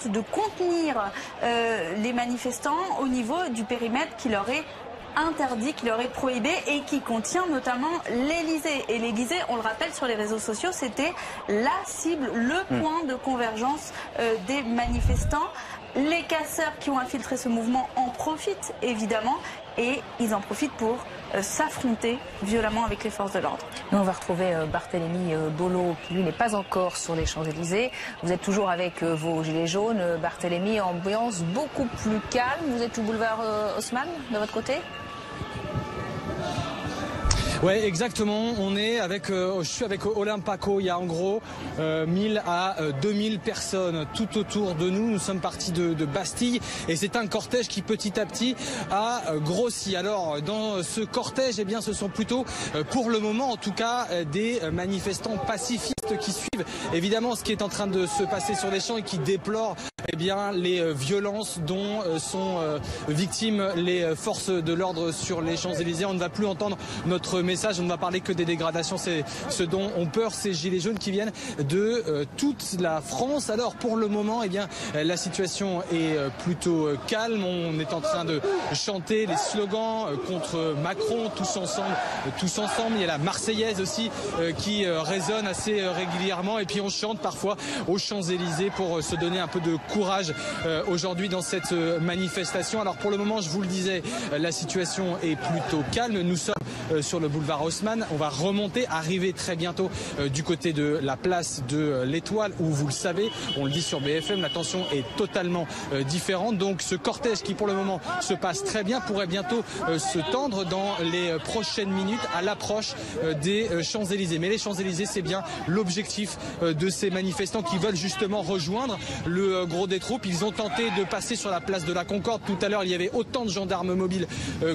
de contenir les manifestants au niveau du périmètre qui leur est interdit, qui leur est prohibé et qui contient notamment l'Elysée. Et l'Elysée, on le rappelle sur les réseaux sociaux, c'était la cible, le point de convergence des manifestants. Les casseurs qui ont infiltré ce mouvement en profitent évidemment et ils en profitent pour s'affronter violemment avec les forces de l'ordre. On va retrouver Barthélémy Bolo qui lui n'est pas encore sur les Champs-Élysées. Vous êtes toujours avec vos gilets jaunes. Barthélémy, ambiance beaucoup plus calme. Vous êtes au boulevard Haussmann de votre côté ? Ouais, exactement. On est avec, je suis avec Olympiaco. Il y a en gros 1000 à 2000 personnes tout autour de nous. Nous sommes partis de Bastille et c'est un cortège qui petit à petit a grossi. Alors dans ce cortège, eh bien, ce sont plutôt, pour le moment en tout cas, des manifestants pacifistes qui suivent évidemment ce qui est en train de se passer sur les champs et qui déplorent eh bien, les violences dont sont victimes les forces de l'ordre sur les Champs-Élysées. On ne va plus entendre notre message, on ne va parler que des dégradations. C'est ce dont ont peur ces gilets jaunes qui viennent de toute la France. Alors pour le moment, eh bien, la situation est plutôt calme. On est en train de chanter les slogans contre Macron, tous ensemble, tous ensemble. Il y a la Marseillaise aussi qui résonne assez régulièrement. Et puis on chante parfois aux Champs-Élysées pour se donner un peu de courage aujourd'hui dans cette manifestation. Alors pour le moment, je vous le disais, la situation est plutôt calme. Nous sommes sur le boulevard Haussmann. On va remonter, arriver très bientôt du côté de la place de l'Étoile où, vous le savez, on le dit sur BFM, la tension est totalement différente. Donc ce cortège qui pour le moment se passe très bien pourrait bientôt se tendre dans les prochaines minutes à l'approche des Champs-Élysées. Mais les Champs-Élysées, c'est bien l'objectif de ces manifestants qui veulent justement rejoindre le gros des troupes. Ils ont tenté de passer sur la place de la Concorde. Tout à l'heure, il y avait autant de gendarmes mobiles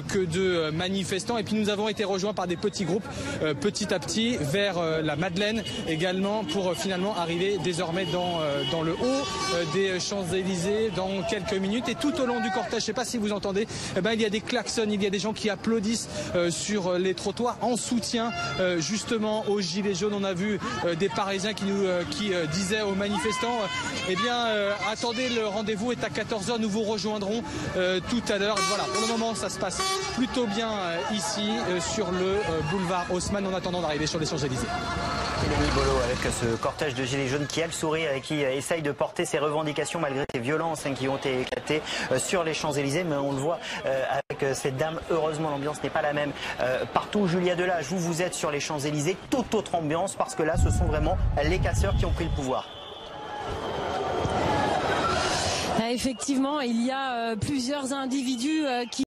que de manifestants. Et puis nous avons été rejoints par des petits groupes petit à petit vers la Madeleine également pour finalement arriver désormais dans le haut des Champs-Élysées dans quelques minutes. Et tout au long du cortège, je ne sais pas si vous entendez, eh ben, il y a des klaxons, il y a des gens qui applaudissent sur les trottoirs en soutien justement aux gilets jaunes. On a vu des Parisiens qui disaient aux manifestants eh bien attendez, le rendez-vous est à 14h, nous vous rejoindrons tout à l'heure. Voilà, pour le moment ça se passe plutôt bien ici sur le boulevard Haussmann en attendant d'arriver sur les Champs-Élysées. Barthélémy Bolo avec ce cortège de gilets jaunes qui a le sourire et qui essaye de porter ses revendications malgré ces violences qui ont été éclatées sur les Champs-Élysées. Mais on le voit avec cette dame, heureusement l'ambiance n'est pas la même partout. Julia Delage, où vous êtes sur les Champs-Élysées, toute autre ambiance parce que là ce sont vraiment les casseurs qui ont pris le pouvoir. Effectivement, il y a plusieurs individus qui